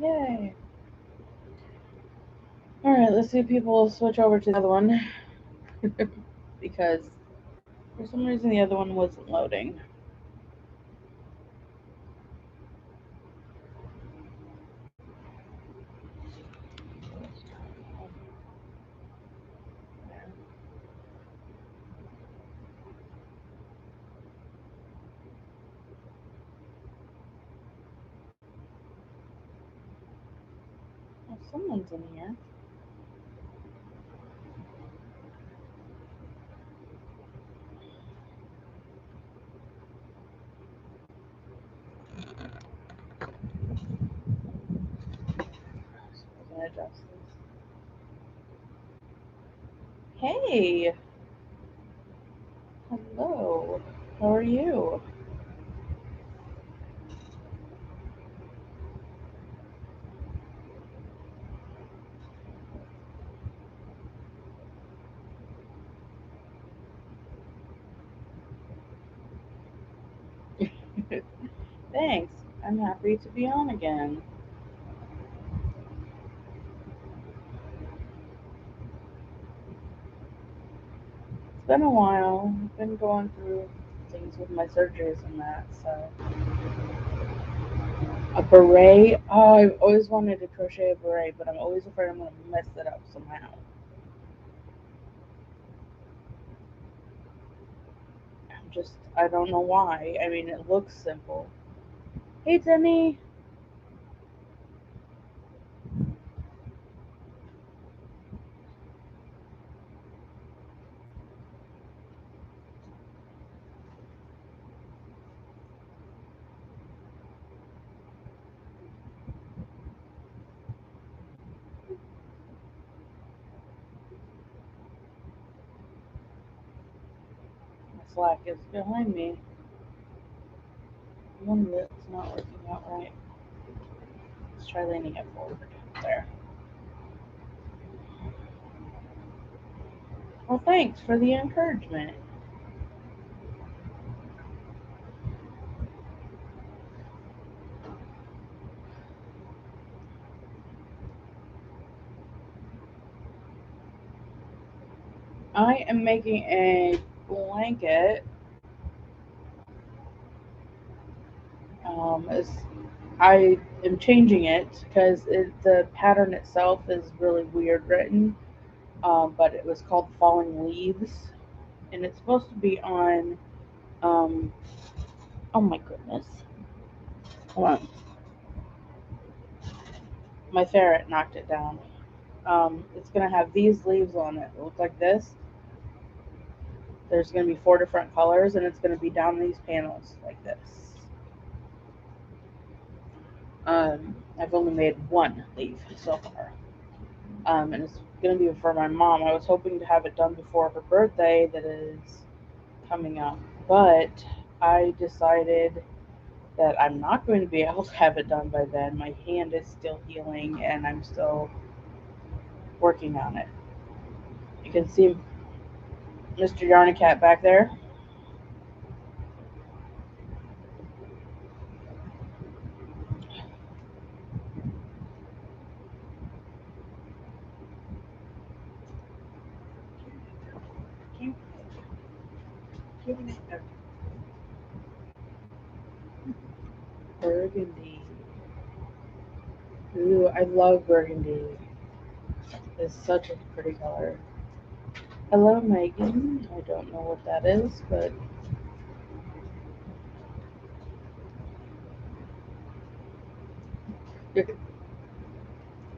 Yay. Alright, let's see if people switch over to the other one. Because for some reason the other one wasn't loading. Oh, someone's in here. I'm gonna adjust this. Hey! Hello. How are you? Thanks. I'm happy to be on again. It's been a while. I've been going through things with my surgeries and that, so. A beret? Oh, I've always wanted to crochet a beret, but I'm always afraid I'm going to mess it up somehow. I don't know why. I mean, it looks simple. Hey, Denny. My slack is behind me. One of it's not working out right. Let's try leaning it forward. There. Well, thanks for the encouragement. I am making a blanket. I am changing it because the pattern itself is really weird written, but it was called Falling Leaves, and it's supposed to be on. Oh my goodness! Hold on, my ferret knocked it down. It's gonna have these leaves on it. It look like this. There's gonna be 4 different colors, and it's gonna be down these panels like this. I've only made one leaf so far. And it's going to be for my mom. I was hoping to have it done before her birthday that is coming up, but I decided that I'm not going to be able to have it done by then. My hand is still healing and I'm still working on it. You can see Mr. Yarnicat back there. Burgundy. Ooh, I love burgundy. It's such a pretty color. Hello, Megan. I don't know what that is, but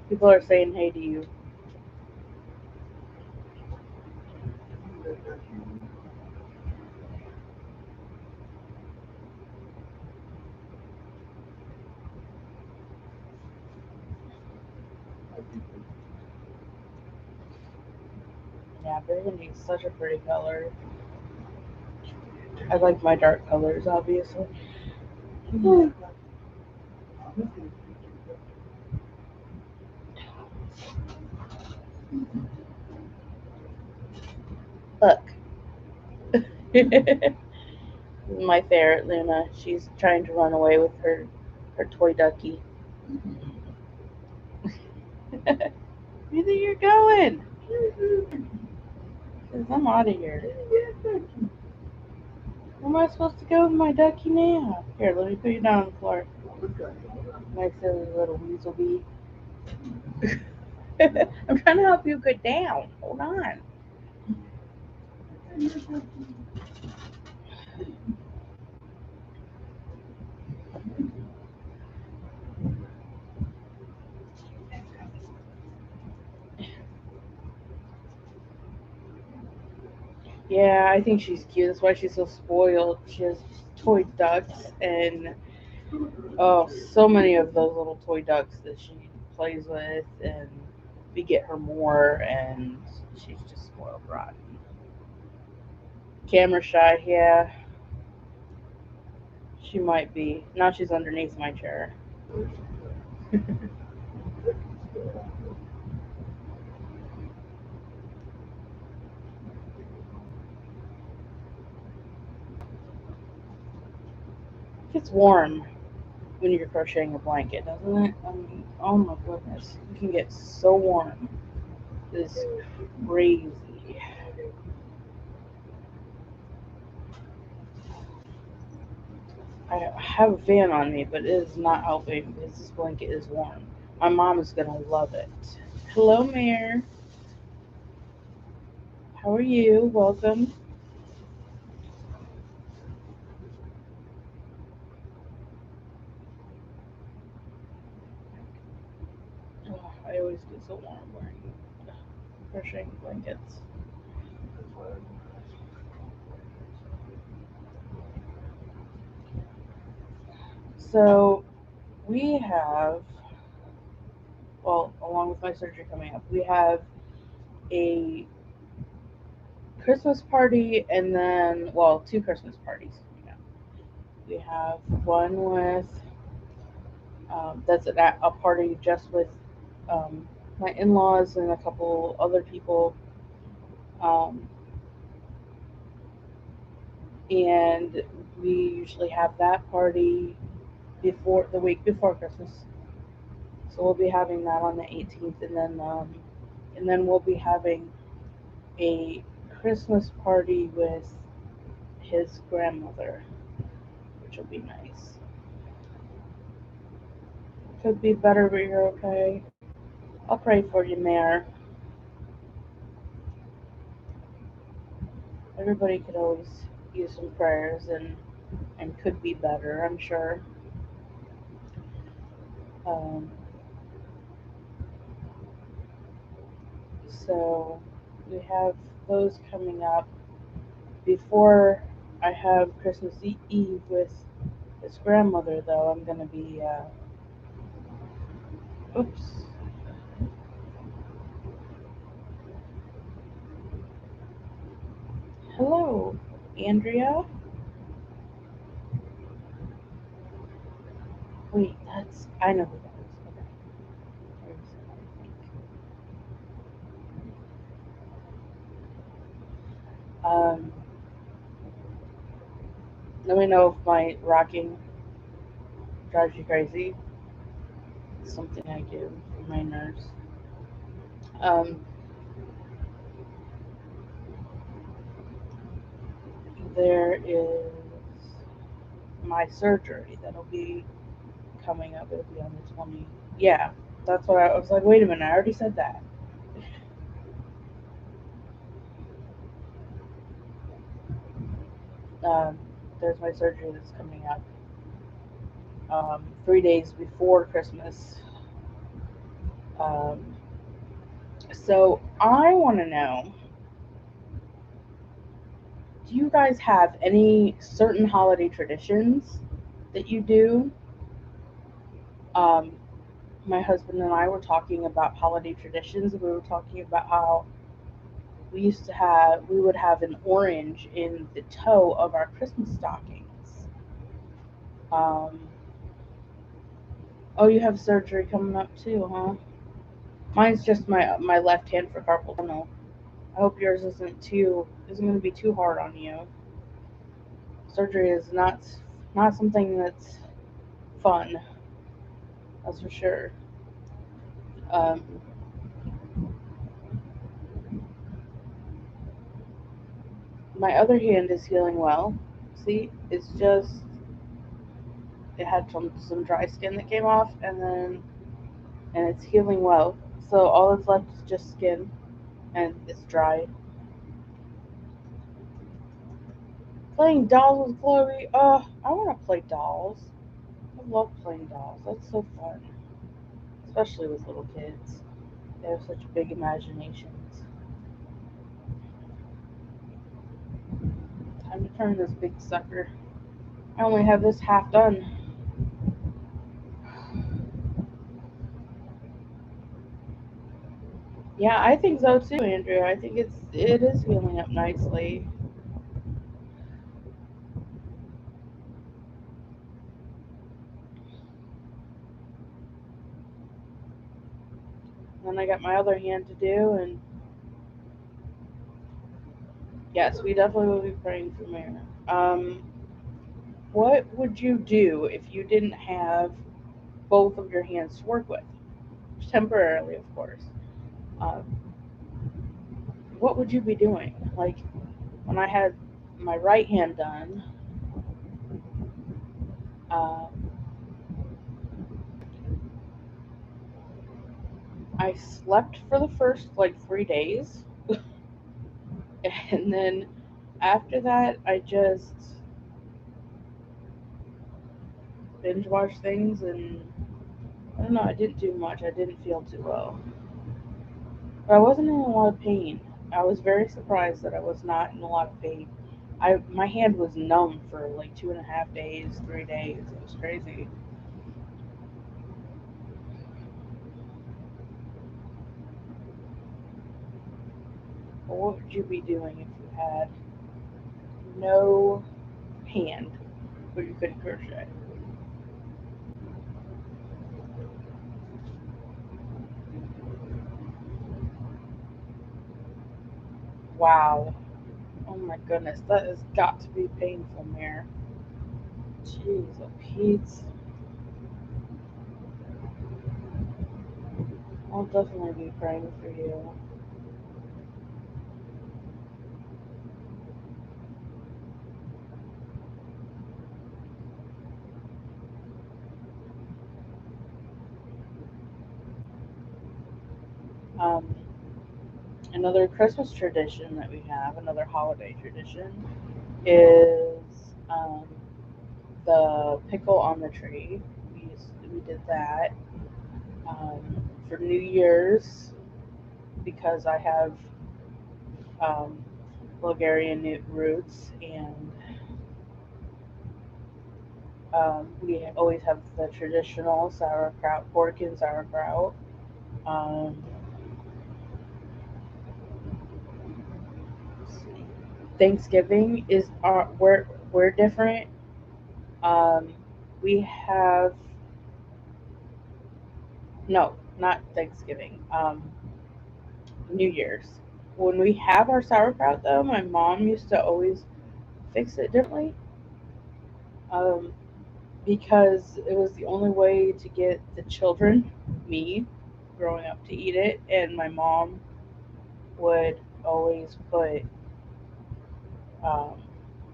people are saying hey to you. Yeah, burgundy is such a pretty color. I like my dark colors, obviously. Look. My ferret, Luna. She's trying to run away with her toy ducky. Where think you're going? Cause I'm out of here. Where am I supposed to go with my ducky now? Here, let me put you down on the floor. My silly little weasel bee. I'm trying to help you get down. Hold on. Yeah, I think she's cute. That's why she's so spoiled. She has toy ducks and oh, so many of those little toy ducks that she plays with, and we get her more, and she's just spoiled rotten. Camera shy, yeah, she might be. Now she's underneath my chair. It gets warm when you're crocheting a blanket, doesn't it? I mean, oh my goodness, you can get so warm. It's crazy. I have a fan on me, but it is not helping because this blanket is warm. My mom is gonna love it. Hello, Mare. How are you? Welcome. Oh, I always get so warm wearing crocheting blankets. So we have, well, along with my surgery coming up, we have a Christmas party and then, well, two Christmas parties coming up. We have one with, that's a party just with my in laws and a couple other people. Um, and we usually have that party before the week before Christmas. So we'll be having that on the 18th, and then we'll be having a Christmas party with his grandmother, which will be nice. Could be better, but you're okay. I'll pray for you, Mayor. Everybody could always use some prayers and could be better, I'm sure. Um, so we have those coming up before I have Christmas Eve with his grandmother. Though I'm gonna be, oops, hello, Andrea. Wait, that's I know who that is. Okay, there's let me know if my rocking drives you crazy. It's something I do for my nerves. Um, there is my surgery that'll be coming up. It'll be on the 20th. Yeah, that's what I was like. Wait a minute, I already said that. Um, there's my surgery that's coming up 3 days before Christmas. Um, so I want to know, do you guys have any certain holiday traditions that you do? Um, my husband and I were talking about holiday traditions, and we were talking about how we would have an orange in the toe of our Christmas stockings. Um, oh, you have surgery coming up too, huh? Mine's just my left hand for carpal tunnel. I hope yours isn't going to be too hard on you. Surgery is not something that's fun, that's for sure. Um, my other hand is healing well. See, it's just it had some dry skin that came off, and it's healing well. So all that's left is just skin, and it's dry. Playing dolls with Chloe. I want to play dolls. I love playing dolls. That's so fun, especially with little kids. They have such big imaginations. Time to turn this big sucker. I only have this half done. Yeah, I think so too, Andrew. I think it is healing up nicely. Then I got my other hand to do, and yes, we definitely will be praying for Mary. What would you do if you didn't have both of your hands to work with? Temporarily, of course. Um, what would you be doing? Like when I had my right hand done, uh, I slept for the first like 3 days, and then after that, I just binge watched things, and I don't know. I didn't do much. I didn't feel too well, but I wasn't in a lot of pain. I was very surprised that I was not in a lot of pain. My hand was numb for like 2.5 days, 3 days. It was crazy. But what would you be doing if you had no hand, but you could crochet? Wow. Oh my goodness, that has got to be painful, Mare. Jeez, oh Pete. I'll definitely be praying for you. Um, Another Christmas tradition that we have, another holiday tradition, is um, the pickle on the tree. We did that for New Year's because I have um, Bulgarian roots, and we always have the traditional sauerkraut, pork and sauerkraut. Um, Thanksgiving is we're different. Um, we have no, not Thanksgiving. New Year's. When we have our sauerkraut, though, my mom used to always fix it differently um, because it was the only way to get the children, me, growing up, to eat it. And my mom would always put um,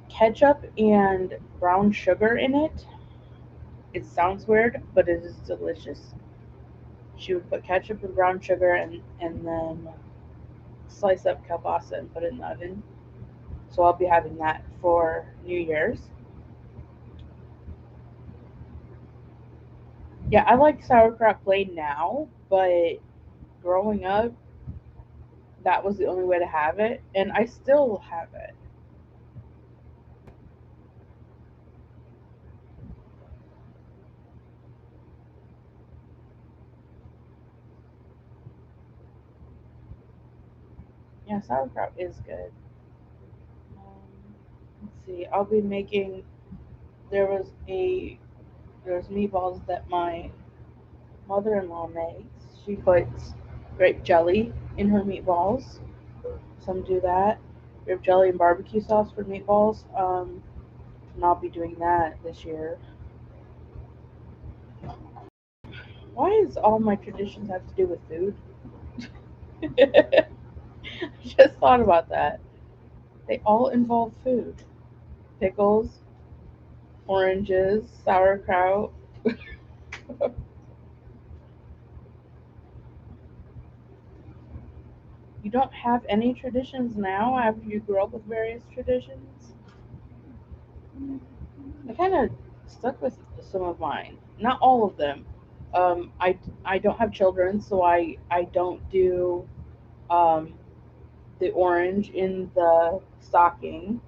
ketchup and brown sugar in it. It sounds weird, but it is delicious. She would put ketchup and brown sugar and then slice up kielbasa and put it in the oven. So I'll be having that for New Year's. Yeah, I like sauerkraut plain now, but growing up, that was the only way to have it, and I still have it. Yeah, sauerkraut is good. Let's see. I'll be making. There was a there's meatballs that my mother-in-law makes. She puts grape jelly in her meatballs. Some do that. Grape jelly and barbecue sauce for meatballs. And I'll be doing that this year. Why does all my traditions have to do with food? I just thought about that. They all involve food. Pickles, oranges, sauerkraut. You don't have any traditions now after you grew up with various traditions? I kind of stuck with some of mine. Not all of them. I don't have children, so I don't do um, the orange in the stocking.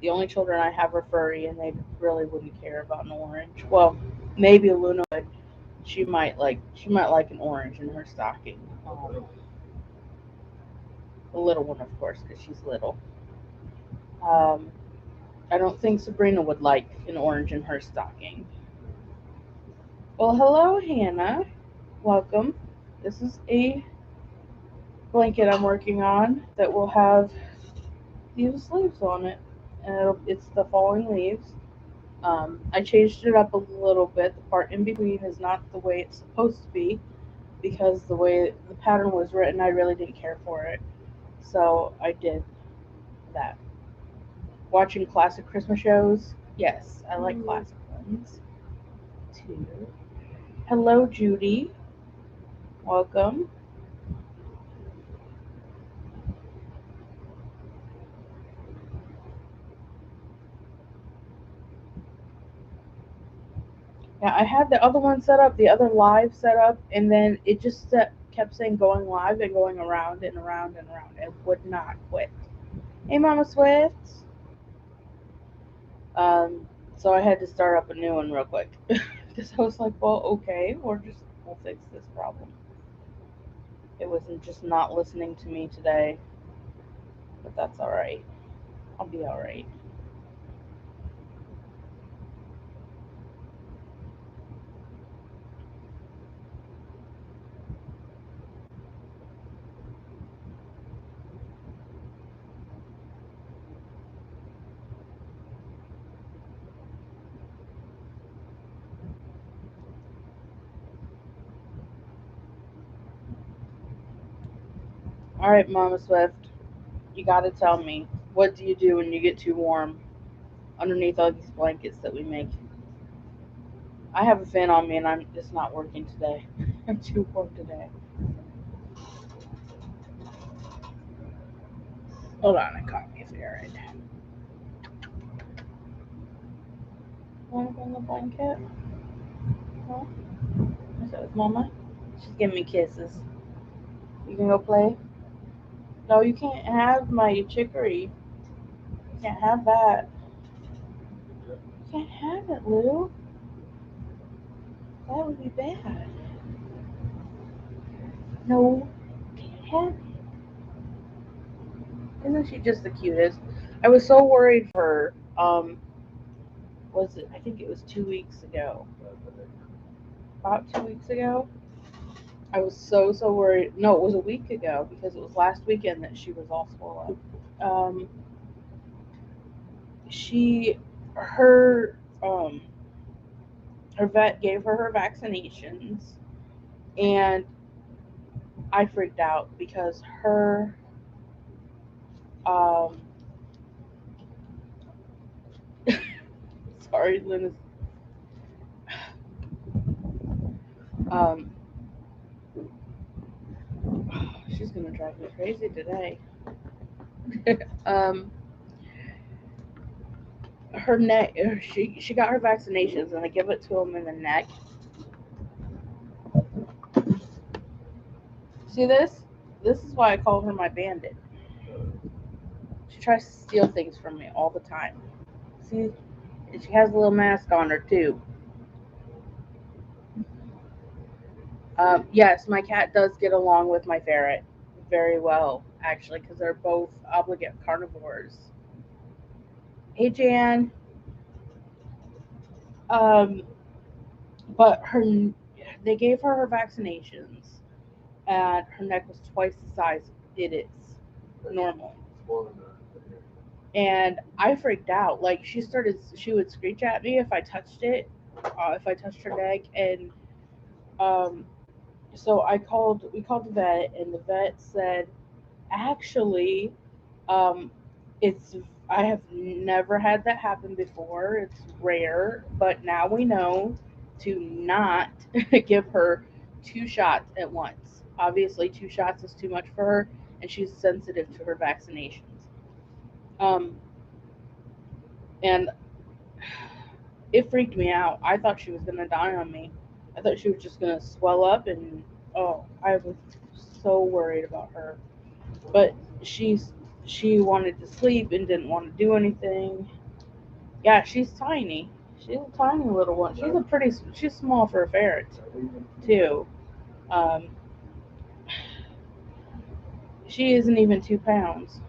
The only children I have are furry, and they really wouldn't care about an orange. Well, maybe Luna would. She might like an orange in her stocking. The little one, of course, because she's little. Um, I don't think Sabrina would like an orange in her stocking. Well, hello, Hannah. Welcome. This is a blanket I'm working on that will have these leaves on it. And it's the falling leaves. I changed it up a little bit. The part in between is not the way it's supposed to be because the way the pattern was written, I really didn't care for it. So I did that. Watching classic Christmas shows? Yes, I like classic ones too. Hello, Judy. Welcome. Yeah, I had the other one set up, the other live set up, and then it just kept saying going live and going around and around and around. It would not quit. Hey, Mama Swift. Um, so I had to start up a new one real quick because I was like, well, okay, we'll fix this problem. It wasn't just not listening to me today, but that's all right. I'll be all right. All right, Mama Swift, you got to tell me, what do you do when you get too warm underneath all these blankets that we make? I have a fan on me and it's not working today. I'm too warm today. Hold on, I caught me a ferret. Want to go in the blanket? No? Is that with Mama? She's giving me kisses. You can go play? No, you can't have my chicory. You can't have that. You can't have it, Lou. That would be bad. No, you can't have it. Isn't she just the cutest? I was so worried for was it? I think it was 2 weeks ago. About 2 weeks ago. I was so worried. No, it was a week ago because it was last weekend that she was all swollen up. She, her, her vet gave her vaccinations, and I freaked out because um, sorry, Linda's, um, she's gonna drive me crazy today. um, her neck, she got her vaccinations, and they give it to them in the neck. See this? This is why I call her my bandit. She tries to steal things from me all the time. See? And she has a little mask on her, too. Yes, my cat does get along with my ferret very well, actually, because they're both obligate carnivores. Hey, Jan. Um, but they gave her vaccinations, and her neck was twice the size it is normal. And I freaked out. Like she would screech at me if I touched it, if I touched her neck, and Um, so we called the vet, and the vet said, actually, um, it's, I have never had that happen before. It's rare, but now we know to not give her two shots at once. Obviously, two shots is too much for her, and she's sensitive to her vaccinations. Um, and it freaked me out. I thought she was gonna die on me. I thought she was just gonna swell up, and oh, I was so worried about her. But she wanted to sleep and didn't want to do anything. Yeah, she's tiny. She's a tiny little one. She's small for a ferret too. Um, she isn't even 2 pounds.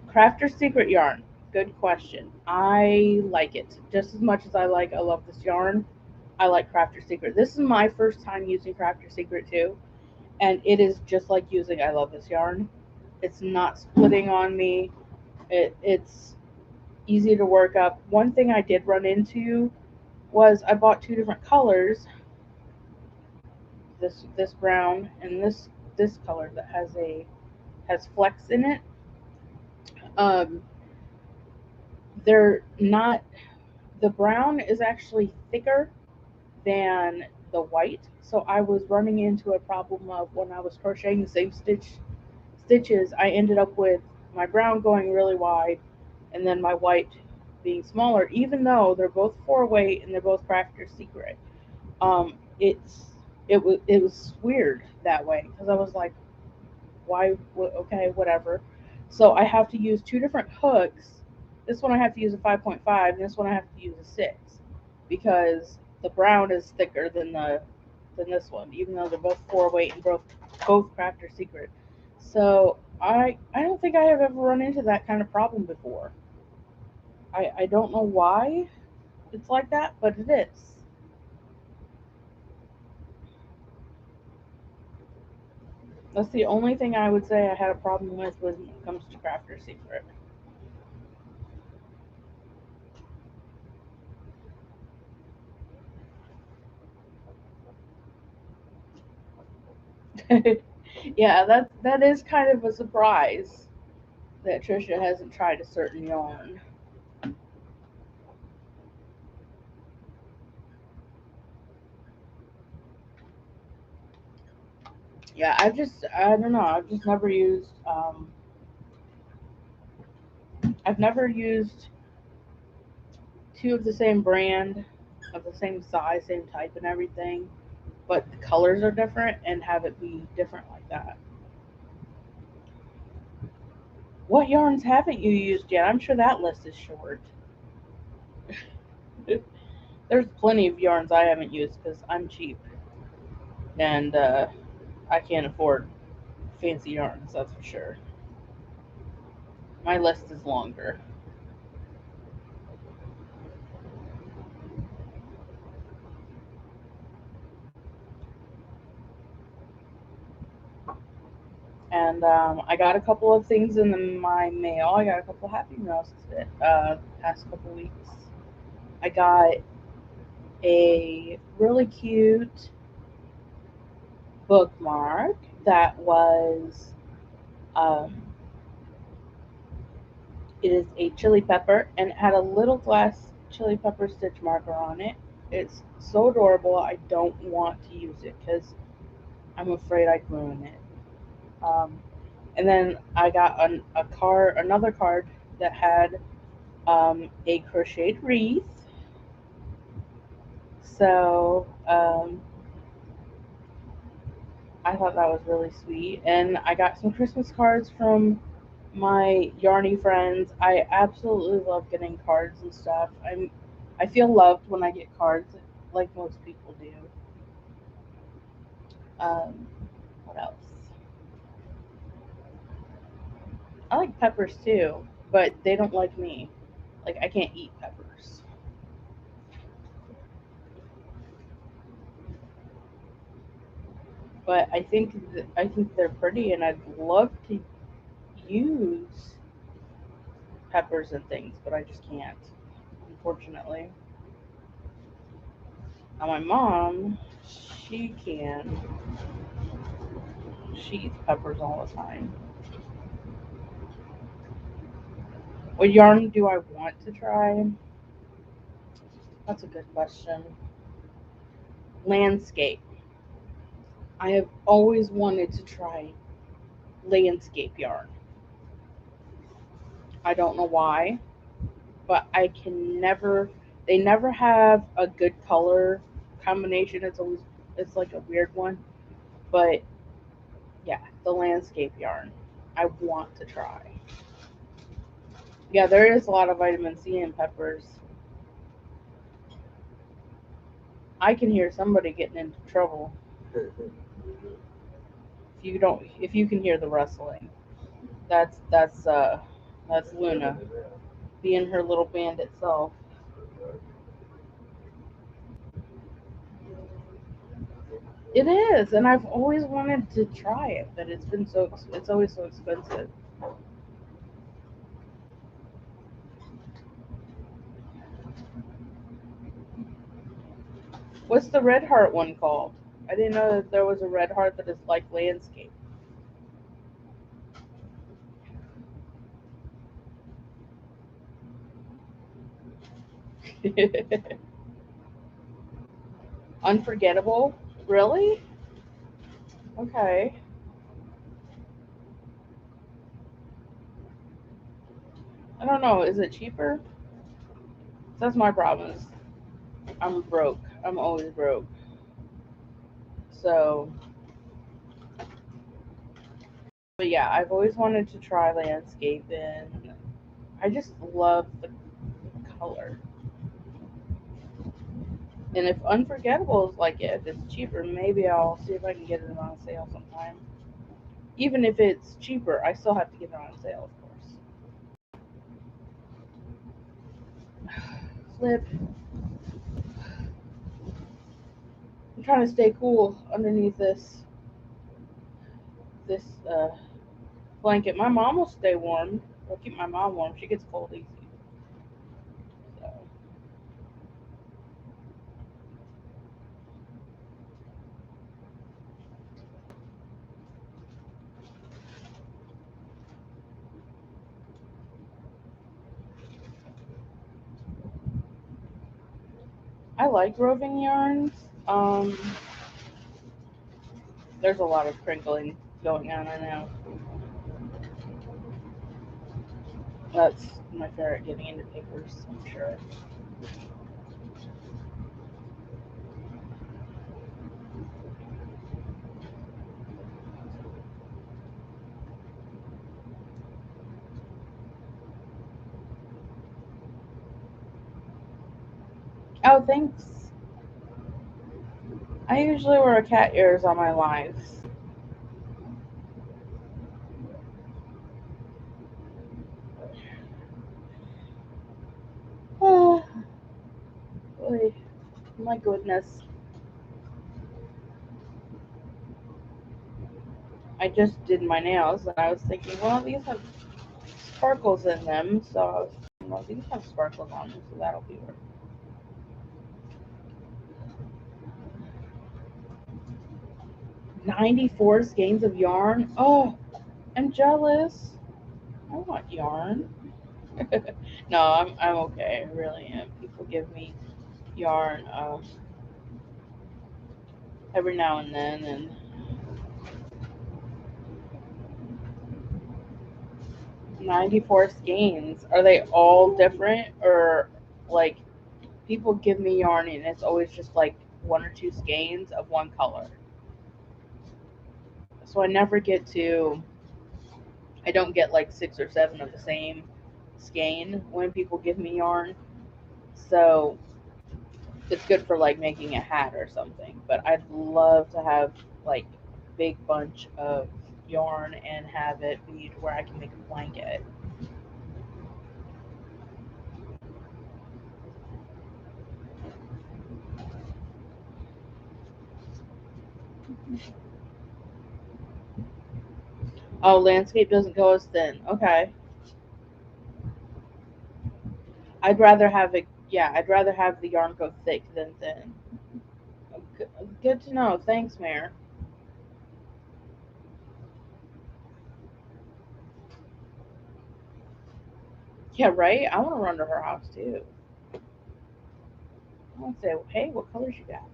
Crafter Secret yarn. Good question. I like it just as much as I love this yarn. I like Crafter Secret. This is my first time using Crafter Secret too, and it is just like using I love this yarn. It's not splitting on me. It's easy to work up. One thing I did run into was I bought two different colors, this brown and this color that has flecks in it. Um, they're not, the brown is actually thicker than the white, so I was running into a problem of when I was crocheting the same stitches, I ended up with my brown going really wide and then my white being smaller, even though they're both 4 weight and they're both Crafter's Secret. It was weird that way because I was like, why? Okay, whatever. So I have to use two different hooks. This one I have to use a 5.5, and this one I have to use a 6 because the brown is thicker than this one, even though they're both 4 weight and both Crafter Secret. So I don't think I have ever run into that kind of problem before. I don't know why it's like that, but it is. That's the only thing I would say I had a problem with when it comes to Crafter Secret. Yeah, that is kind of a surprise that Trisha hasn't tried a certain yarn. Yeah, I don't know. I've never used two of the same brand, of the same size, same type, and everything, but the colors are different and have it be different like that. What yarns haven't you used yet? I'm sure that list is short. There's plenty of yarns I haven't used because I'm cheap and I can't afford fancy yarns, that's for sure. My list is longer. And I got a couple of things in my mail. I got a couple of Happy Meals past couple weeks. I got a really cute bookmark that was, um, it is a chili pepper and it had a little glass chili pepper stitch marker on it. It's so adorable. I don't want to use it because I'm afraid I'd ruin it. Um, and then I got another card that had a crocheted wreath. So I thought that was really sweet. And I got some Christmas cards from my yarny friends. I absolutely love getting cards and stuff. I feel loved when I get cards, like most people do. Um, what else? I like peppers too, but they don't like me. Like I can't eat peppers. But I think they're pretty, and I'd love to use peppers and things, but I just can't. unfortunately. Now my mom, she can. She eats peppers all the time. What yarn do I want to try? That's a good question. Landscape. I have always wanted to try landscape yarn. I don't know why, but I can never. They never have a good color combination. It's like a weird one. But yeah, the landscape yarn. I want to try. Yeah, there is a lot of vitamin C in peppers. I can hear somebody getting into trouble. If you can hear the rustling, that's Luna being her little bandit self. It is, and I've always wanted to try it, but it's always so expensive. What's the red heart one called? I didn't know that there was a red heart that is like landscape. Unforgettable? Really? Okay. I don't know. Is it cheaper? That's my problem. I'm broke. I'm always broke. So, but yeah, I've always wanted to try landscape, and I just love the color. And if Unforgettable is like it, if it's cheaper, maybe I'll see if I can get it on sale sometime. Even if it's cheaper, I still have to get it on sale, of course. Flip. I'm trying to stay cool underneath this blanket. My mom will stay warm. I'll keep my mom warm. She gets cold easy. So I like roving yarns. Um, there's a lot of crinkling going on right now. That's my ferret getting into papers, I'm sure. Oh, thanks. I usually wear cat ears on my lives. Oh, boy, my goodness. I just did my nails and I was thinking, well, these have sparkles in them, so I was thinking, well, these have sparkles on them, so that'll be worth. 94 skeins of yarn? Oh, I'm jealous. I want yarn. No, I'm okay. I really am. People give me yarn every now and then, and 94 skeins. Are they all different, or like people give me yarn and it's always just like one or two skeins of one color? So I don't get like six or seven of the same skein when people give me yarn. So it's good for like making a hat or something. But I'd love to have like big bunch of yarn and have it be to where I can make a blanket. Oh, landscape doesn't go as thin. Okay. I'd rather have it, Yeah, I'd rather have the yarn go thick than thin. Good to know. Thanks, Mayor. Yeah, right? I want to run to her house too. I want to say, hey, what colors you got?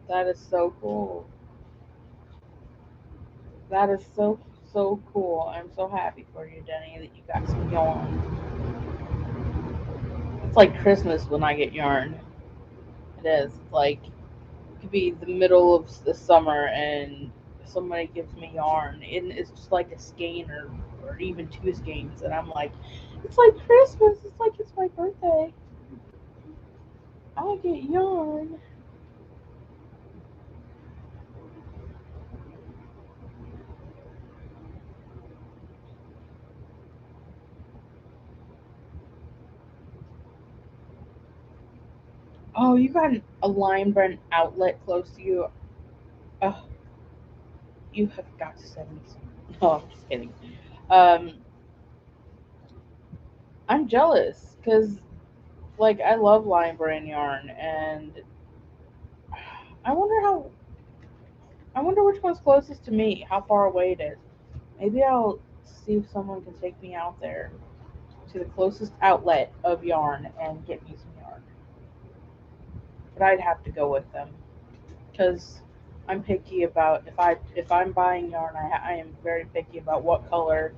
That is so cool. That is so, so cool. I'm so happy for you, Denny, that you got some yarn. It's like Christmas when I get yarn. It is. It's like, it could be the middle of the summer and somebody gives me yarn. And it's just like a skein or even two skeins. And I'm like, it's like Christmas. It's like it's my birthday. I get yarn. Oh, you got a Lion Brand outlet close to you. Oh, you have got to send me some. No, I'm just kidding. Um, I'm jealous because, like, I love Lion Brand yarn, and I wonder how. I wonder which one's closest to me. How far away it is. Maybe I'll see if someone can take me out there to the closest outlet of yarn and get me some yarn. But I'd have to go with them because I'm picky about if I'm buying yarn. I am very picky about what color,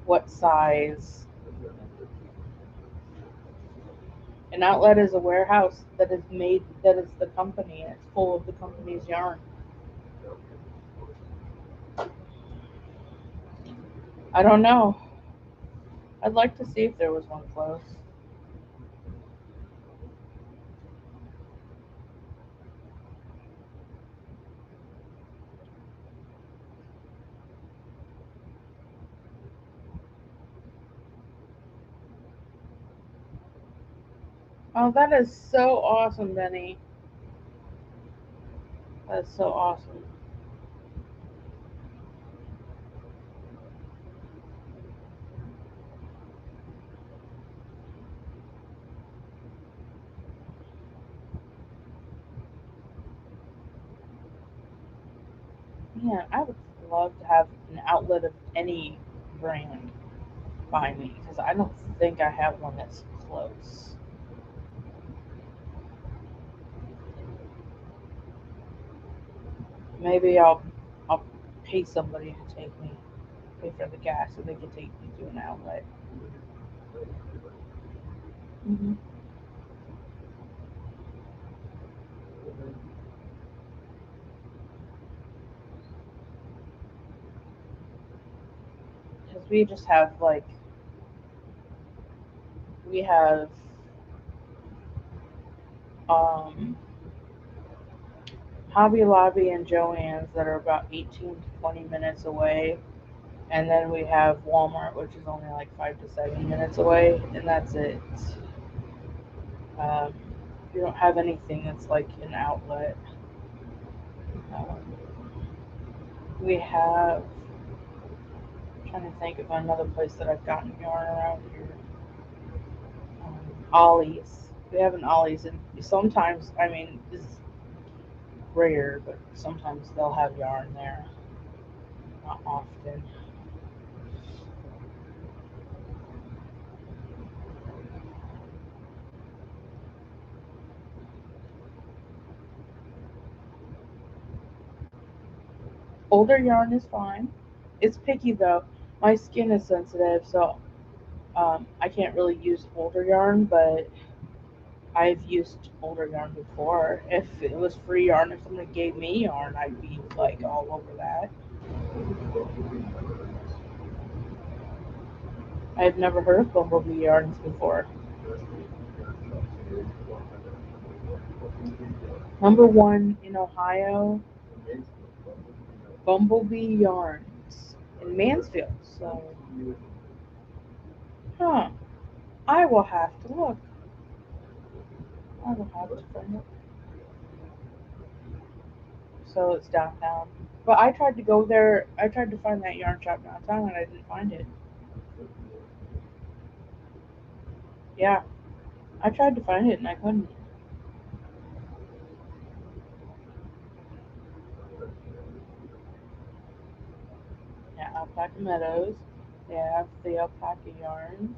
what size. An outlet is a warehouse that is the company and it's full of the company's yarn. I don't know. I'd like to see if there was one close. Oh, that is so awesome, Benny. That's so awesome. Man, I would love to have an outlet of any brand by me because I don't think I have one that's close. Maybe I'll pay somebody to take me, pay for the gas so they can take me to an outlet. Because we just have like we have um Hobby Lobby and Joann's that are about 18 to 20 minutes away. And then we have Walmart, which is only like 5 to 7 minutes away, and that's it. Um, we don't have anything that's like an outlet. Um, we have, I'm trying to think of another place that I've gotten yarn around here. Ollie's. We have an Ollie's, and sometimes, I mean, it's rare, but sometimes they'll have yarn there. Not often. Older yarn is fine. It's picky though. My skin is sensitive, so I can't really use older yarn, but I've used older yarn before. If it was free yarn, if somebody gave me yarn, I'd be like all over that. I've never heard of bumblebee yarns before. Number one in Ohio, bumblebee yarns in Mansfield. So, huh? I will have to look. I will have to find it. So it's downtown. But I tried to go there. I tried to find that yarn shop downtown, and I didn't find it. Yeah, I tried to find it, and I couldn't. Yeah, Alpaca Meadows. They have the alpaca yarns.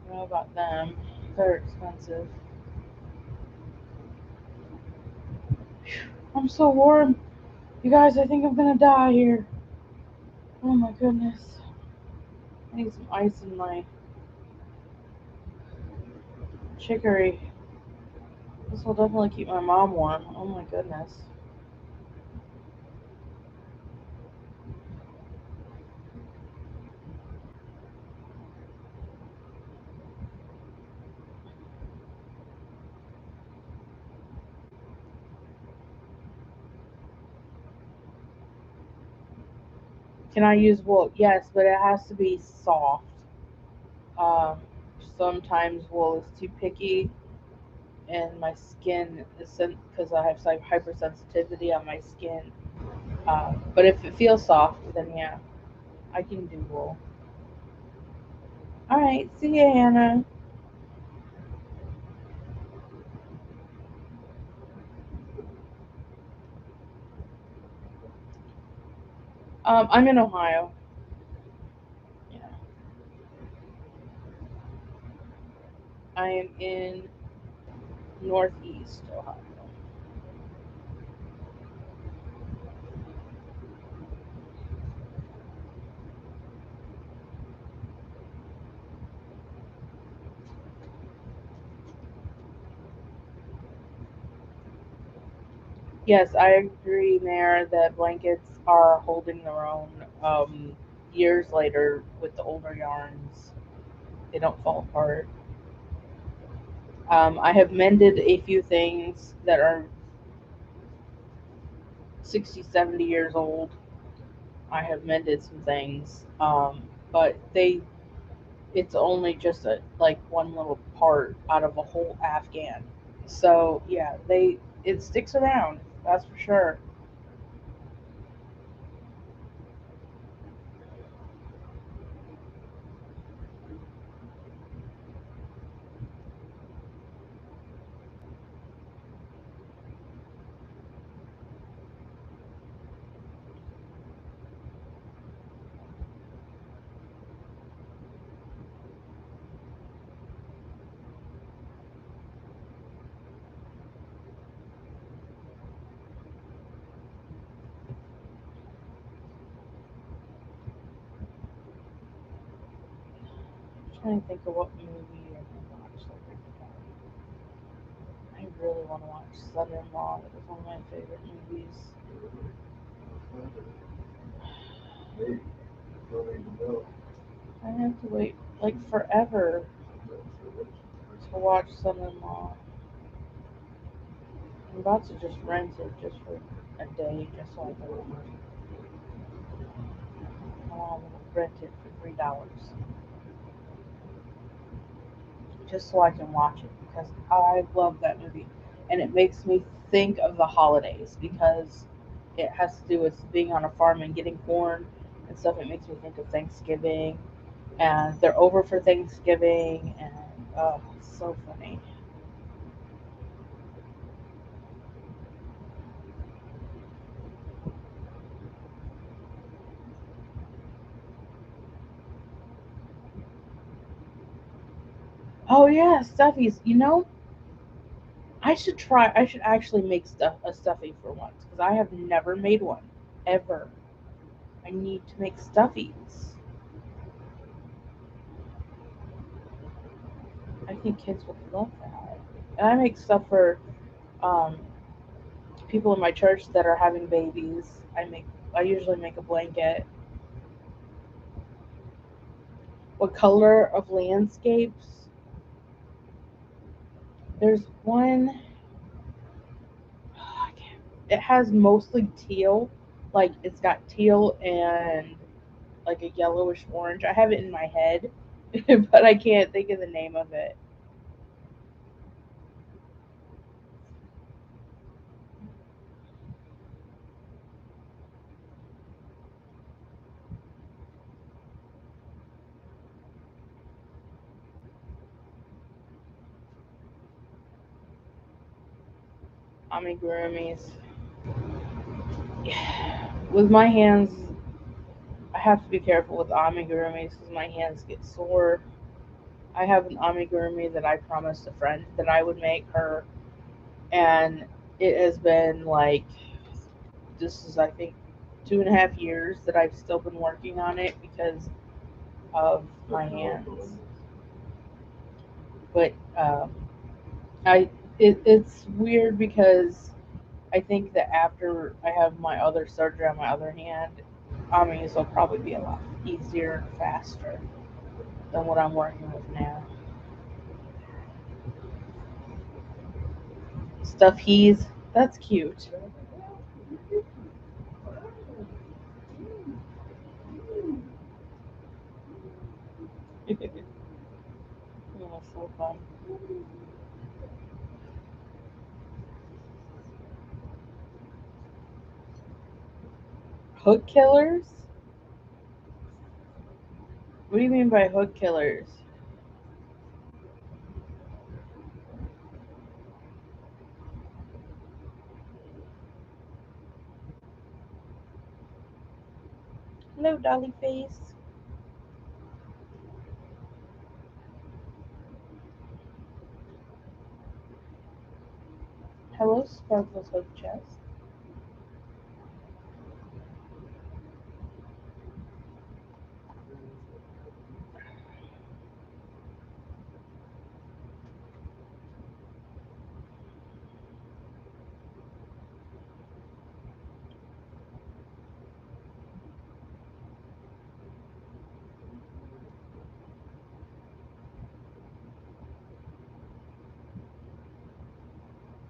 I don't know about them. They're expensive. I'm so warm. You guys, I think I'm gonna die here. Oh my goodness. I need some ice in my chicory. This will definitely keep my mom warm. Oh my goodness. Can I use wool? Yes, but it has to be soft. Um, Sometimes wool is too picky, and my skin is because I have like hypersensitivity on my skin. But if it feels soft, then yeah, I can do wool. All right, see you, Hannah. I'm in Ohio. Yeah, I am in Northeast Ohio. Yes, I agree, Mayor, that blankets are holding their own years later with the older yarns. They don't fall apart. I have mended a few things that are 60, 70 years old. I have mended some things, but it's only just like one little part out of a whole Afghan. So yeah, it sticks around. That's for sure. I'm trying to think of what movie I can watch. I really want to watch Son-in-Law. It was one of my favorite movies. I have to wait like forever to watch Son-in-Law. I'm about to just rent it just for a day, just so I can rent it for $3, just so I can watch it because I love that movie, and it makes me think of the holidays because it has to do with being on a farm and getting corn and stuff. It makes me think of Thanksgiving, and they're over for Thanksgiving, and oh, it's so funny. Oh yeah, stuffies. I should try. I should actually make a stuffing for once because I have never made one ever. I need to make stuffies. I think kids would love that. And I make stuff for um, people in my church that are having babies. I usually make a blanket. What color of landscapes? There's one. It has mostly teal. Like it's got teal and like a yellowish orange. I have it in my head, but I can't think of the name of it. Amigurumis. Yeah. With my hands, I have to be careful with amigurumis because my hands get sore. I have an amigurumi that I promised a friend that I would make her, and it has been like this is I think 2.5 years that I've still been working on it because of my hands. But it's weird because I think that after I have my other surgery on my other hand, Amis will probably be a lot easier and faster than what I'm working with now. Stuff that's cute. Oh, so fun. Hook killers? What do you mean by hook killers? Hello, Dolly Face. Hello, Sparkles Hook Chest.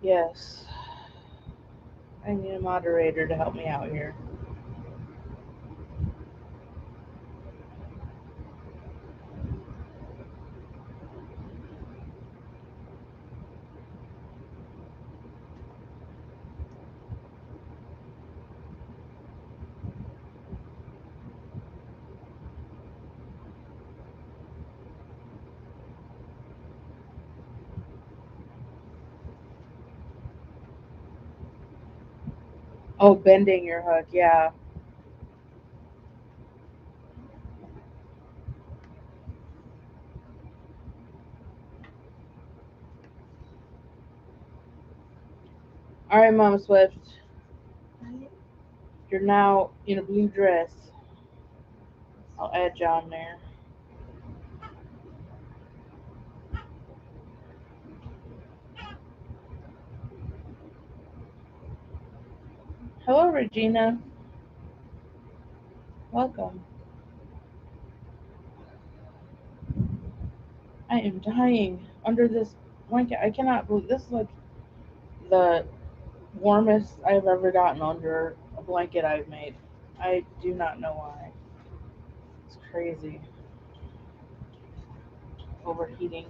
Yes, I need a moderator to help me out here. Oh, bending your hook, yeah. All right, Mama Swift, you're now in a blue dress. I'll add John there. Hello, Regina. Welcome. I am dying under this blanket. I cannot believe this is like the warmest I've ever gotten under a blanket I've made. I do not know why. It's crazy. Overheating.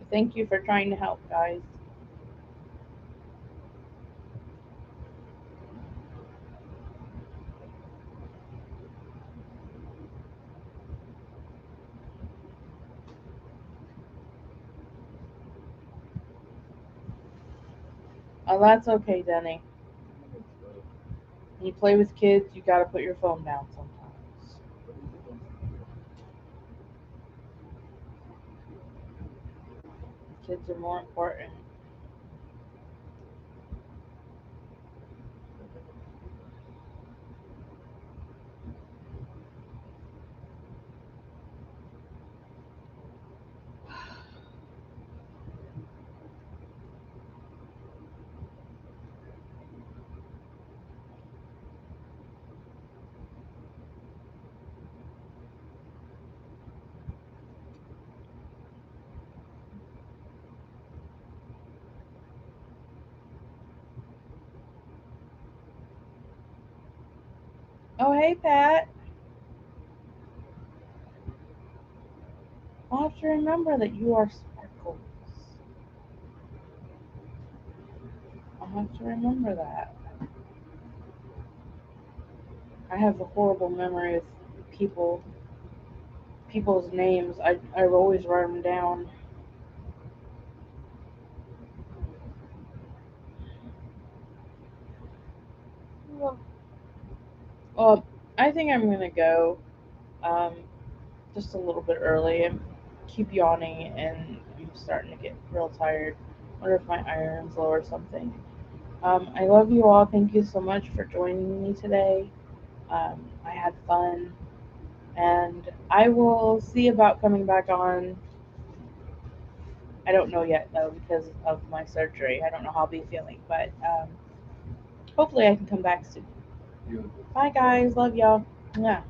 Thank you for trying to help, guys. Oh, that's okay, Denny. When you play with kids, you gotta put your phone down sometimes. Kids are more important. Oh, hey, Pat. I'll have to remember that you are sparkles. I'll have to remember that. I have a horrible memory of people, people's names. I always write them down. Well, I think I'm gonna go um, just a little bit early. I keep yawning and I'm starting to get real tired. Wonder if my iron's low or something. I love you all. Thank you so much for joining me today. I had fun, and I will see about coming back on. I don't know yet though because of my surgery. I don't know how I'll be feeling, but hopefully I can come back soon. Bye guys, love y'all. Yeah.